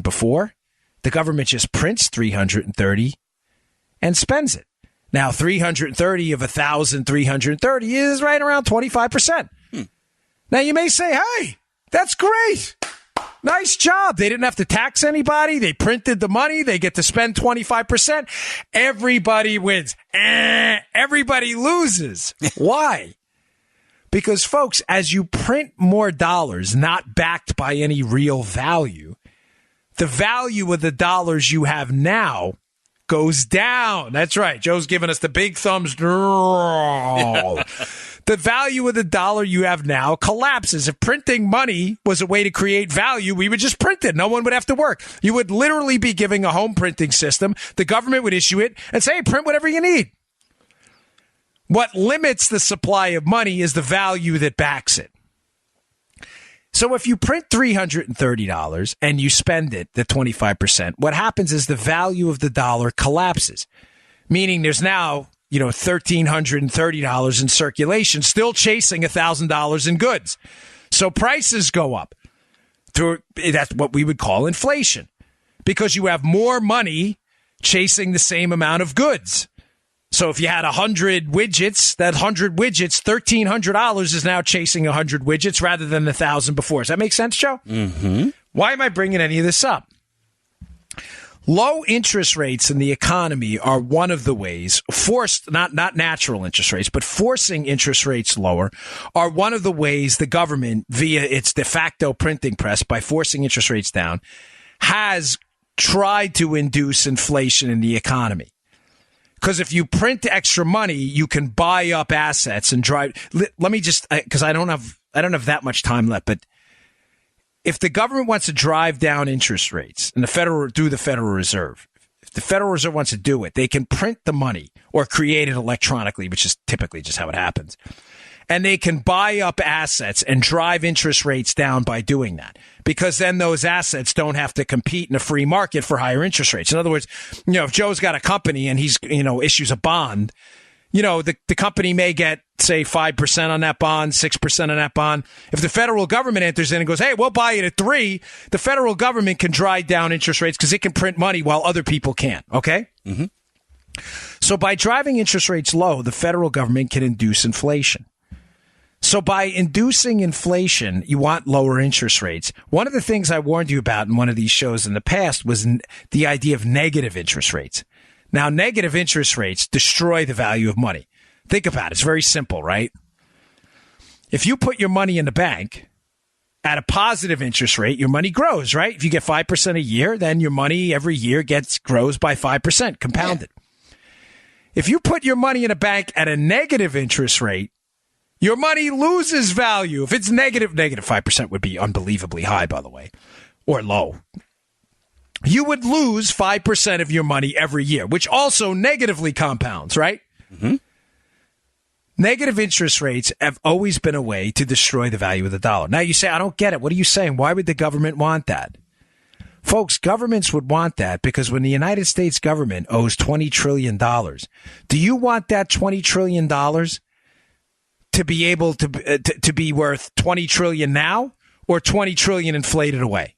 before. The government just prints 330 and spends it. Now, 330 of 1,330 is right around 25%. Now, you may say, hey, that's great. Nice job. They didn't have to tax anybody. They printed the money. They get to spend 25%. Everybody wins. Everybody loses. Why? Because, folks, as you print more dollars not backed by any real value, the value of the dollars you have now goes down. That's right. Joe's giving us the big thumbs. The value of the dollar you have now collapses. If printing money was a way to create value, we would just print it. No one would have to work. You would literally be giving a home printing system. The government would issue it and say, hey, print whatever you need. What limits the supply of money is the value that backs it. So if you print $330 and you spend it, the 25%, what happens is the value of the dollar collapses, meaning there's now, $1,330 in circulation, still chasing $1,000 in goods. So prices go up. That's what we would call inflation, because you have more money chasing the same amount of goods. So if you had 100 widgets, that 100 widgets, $1,300 is now chasing 100 widgets rather than 1,000 before. Does that make sense, Joe? Mm-hmm. Why am I bringing any of this up? Low interest rates in the economy are one of the ways, forced, not natural interest rates, but forcing interest rates lower are one of the ways the government, via its de facto printing press, by forcing interest rates down, has tried to induce inflation in the economy. Because if you print extra money, you can buy up assets and drive. Let me just, because I don't have that much time left, but if the government wants to drive down interest rates and through the Federal Reserve, if the Federal Reserve wants to do it, they can print the money or create it electronically, which is typically just how it happens. And they can buy up assets and drive interest rates down by doing that, because then those assets don't have to compete in a free market for higher interest rates. In other words, if Joe's got a company and he's, issues a bond, the company may get, say, 5% on that bond, 6% on that bond. If the federal government enters in and goes, hey, we'll buy it at 3%, the federal government can drive down interest rates because it can print money while other people can't. Okay? Mm-hmm. So by driving interest rates low, the federal government can induce inflation. So by inducing inflation, you want lower interest rates. One of the things I warned you about in one of these shows in the past was the idea of negative interest rates. Now, negative interest rates destroy the value of money. Think about it. It's very simple, right? If you put your money in the bank at a positive interest rate, your money grows, right? If you get 5% a year, then your money every year grows by 5%, compounded. Yeah. If you put your money in a bank at a negative interest rate, your money loses value. If it's negative 5% would be unbelievably high, by the way, or low. You would lose 5% of your money every year, which also negatively compounds, right? Mm-hmm. Negative interest rates have always been a way to destroy the value of the dollar. Now you say, I don't get it. What are you saying? Why would the government want that? Folks, governments would want that because when the United States government owes $20 trillion, do you want that $20 trillion to be able to be worth 20 trillion now or 20 trillion inflated away?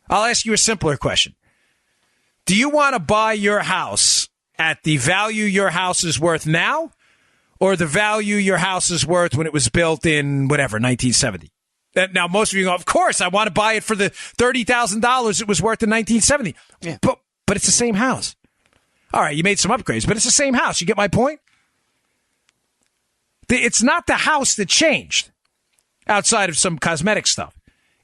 I'll ask you a simpler question. Do you want to buy your house at the value your house is worth now or the value your house is worth when it was built in whatever, 1970? Now, most of you go, of course, I want to buy it for the $30,000 it was worth in 1970. Yeah. But it's the same house. All right, you made some upgrades, but it's the same house. You get my point? It's not the house that changed outside of some cosmetic stuff.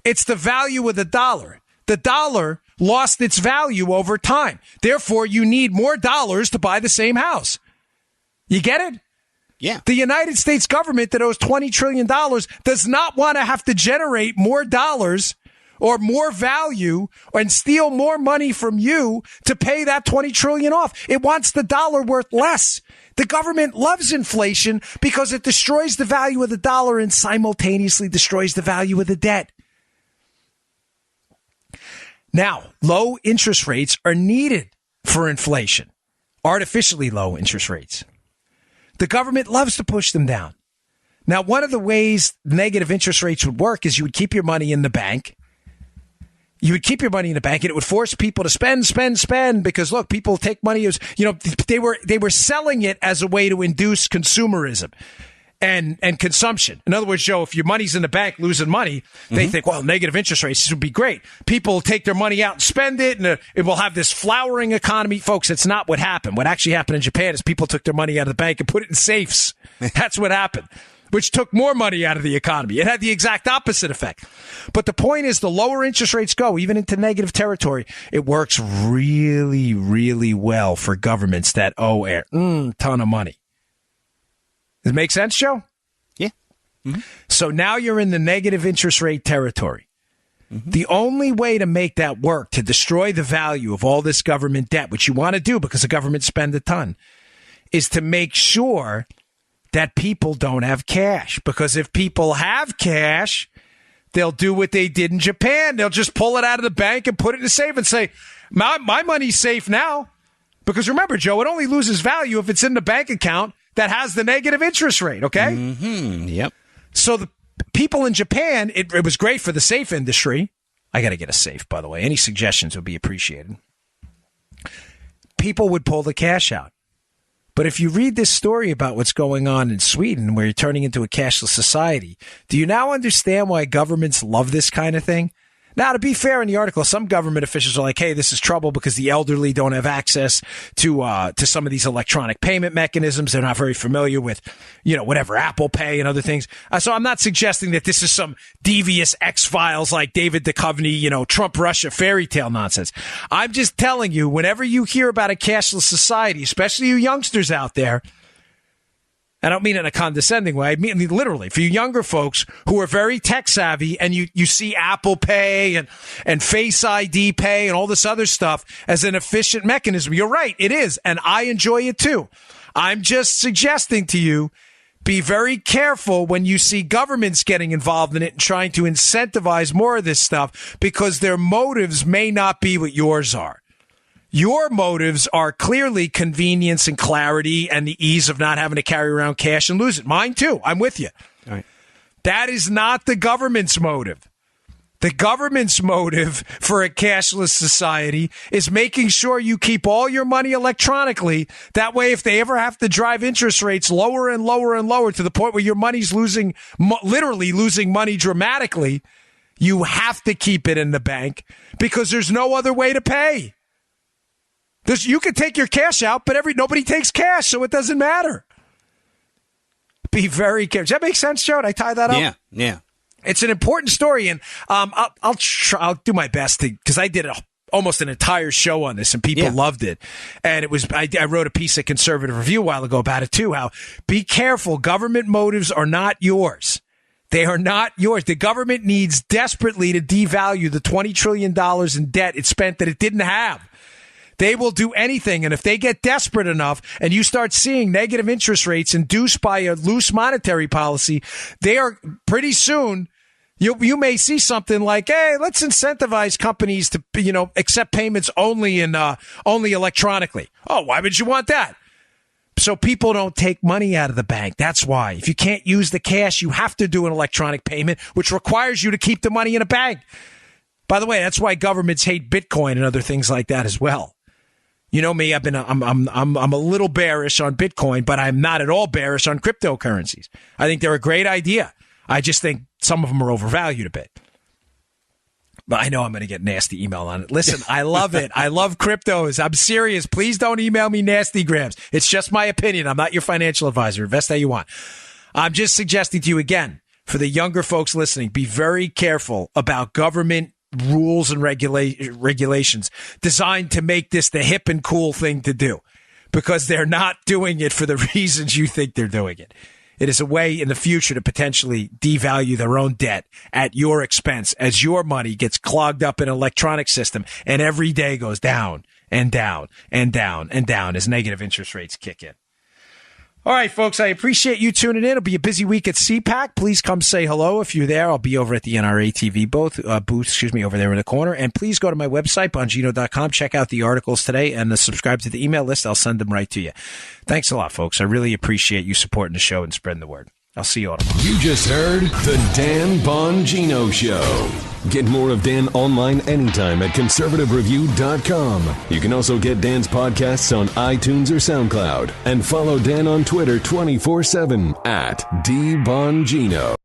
It's the value of the dollar. The dollar lost its value over time. Therefore, you need more dollars to buy the same house. You get it? Yeah. The United States government that owes $20 trillion does not want to have to generate more dollars or more value and steal more money from you to pay that $20 trillion off. It wants the dollar worth less. The government loves inflation because it destroys the value of the dollar and simultaneously destroys the value of the debt. Now, low interest rates are needed for inflation, artificially low interest rates. The government loves to push them down. Now, one of the ways negative interest rates would work is you would keep your money in the bank You would keep your money in the bank, and it would force people to spend, because look, people take money as, they were selling it as a way to induce consumerism and consumption. In other words, Joe, if your money's in the bank losing money, they think, well, negative interest rates, this would be great. People take their money out and spend it, and it will have this flowering economy. Folks, it's not what happened. What actually happened in Japan is people took their money out of the bank and put it in safes. That's what happened, which took more money out of the economy. It had the exact opposite effect. But the point is, the lower interest rates go, even into negative territory, it works really, really well for governments that owe a ton of money. Does it make sense, Joe? Yeah. Mm-hmm. So now you're in the negative interest rate territory. Mm-hmm. The only way to make that work, to destroy the value of all this government debt, which you want to do because the government spend a ton, is to make sure that people don't have cash. Because if people have cash, they'll do what they did in Japan. They'll just pull it out of the bank and put it in a safe and say, my money's safe now. Because remember, Joe, it only loses value if it's in the bank account that has the negative interest rate, okay? Mm-hmm. Yep. So the people in Japan, it was great for the safe industry. I got to get a safe, by the way. Any suggestions would be appreciated. People would pull the cash out. But if you read this story about what's going on in Sweden, where you're turning into a cashless society, do you now understand why governments love this kind of thing? Now, to be fair in the article, some government officials are like, hey, this is trouble because the elderly don't have access to some of these electronic payment mechanisms. They're not very familiar with, whatever, Apple Pay and other things. So I'm not suggesting that this is some devious X-Files like David Duchovny, Trump Russia fairy tale nonsense. I'm just telling you, whenever you hear about a cashless society, especially you youngsters out there, I don't mean in a condescending way. I mean literally for you younger folks who are very tech savvy, and you see Apple Pay and Face ID Pay and all this other stuff as an efficient mechanism. You're right. It is. And I enjoy it too. I'm just suggesting to you, be very careful when you see governments getting involved in it and trying to incentivize more of this stuff, because their motives may not be what yours are. Your motives are clearly convenience and clarity and the ease of not having to carry around cash and lose it. Mine too. I'm with you. All right. That is not the government's motive. The government's motive for a cashless society is making sure you keep all your money electronically. That way, if they ever have to drive interest rates lower and lower and lower to the point where your money's literally losing money dramatically, you have to keep it in the bank because there's no other way to pay. You can take your cash out, but nobody takes cash, so it doesn't matter. Be very careful. Does that make sense, Joe? Did I tie that up? Yeah. It's an important story, and I'll do my best because I did almost an entire show on this, and people loved it. And it was I wrote a piece of Conservative Review a while ago about it too. How be careful, government motives are not yours. They are not yours. The government needs desperately to devalue the $20 trillion in debt it spent that it didn't have. They will do anything. And if they get desperate enough and you start seeing negative interest rates induced by a loose monetary policy, they are pretty soon, you may see something like, hey, let's incentivize companies to, accept payments only electronically. Oh, why would you want that? So people don't take money out of the bank. That's why. If you can't use the cash, you have to do an electronic payment, which requires you to keep the money in a bank. By the way, that's why governments hate Bitcoin and other things like that as well. You know me, I'm a little bearish on Bitcoin, but I'm not at all bearish on cryptocurrencies. I think they're a great idea. I just think some of them are overvalued a bit. But I know I'm going to get nasty email on it. Listen, I love it. I love cryptos. I'm serious. Please don't email me nasty grams. It's just my opinion. I'm not your financial advisor. Invest how you want. I'm just suggesting to you again, for the younger folks listening, be very careful about government rules and regulations designed to make this the hip and cool thing to do, because they're not doing it for the reasons you think they're doing it. It is a way in the future to potentially devalue their own debt at your expense as your money gets clogged up in an electronic system and every day goes down and down and down and down as negative interest rates kick in. All right, folks, I appreciate you tuning in. It'll be a busy week at CPAC. Please come say hello if you're there. I'll be over at the NRA TV booth, over there in the corner. And please go to my website, bongino.com. Check out the articles today and subscribe to the email list. I'll send them right to you. Thanks a lot, folks. I really appreciate you supporting the show and spreading the word. I'll see you all tomorrow. You just heard the Dan Bongino Show. Get more of Dan online anytime at conservativereview.com. You can also get Dan's podcasts on iTunes or SoundCloud. And follow Dan on Twitter 24/7 at DBongino.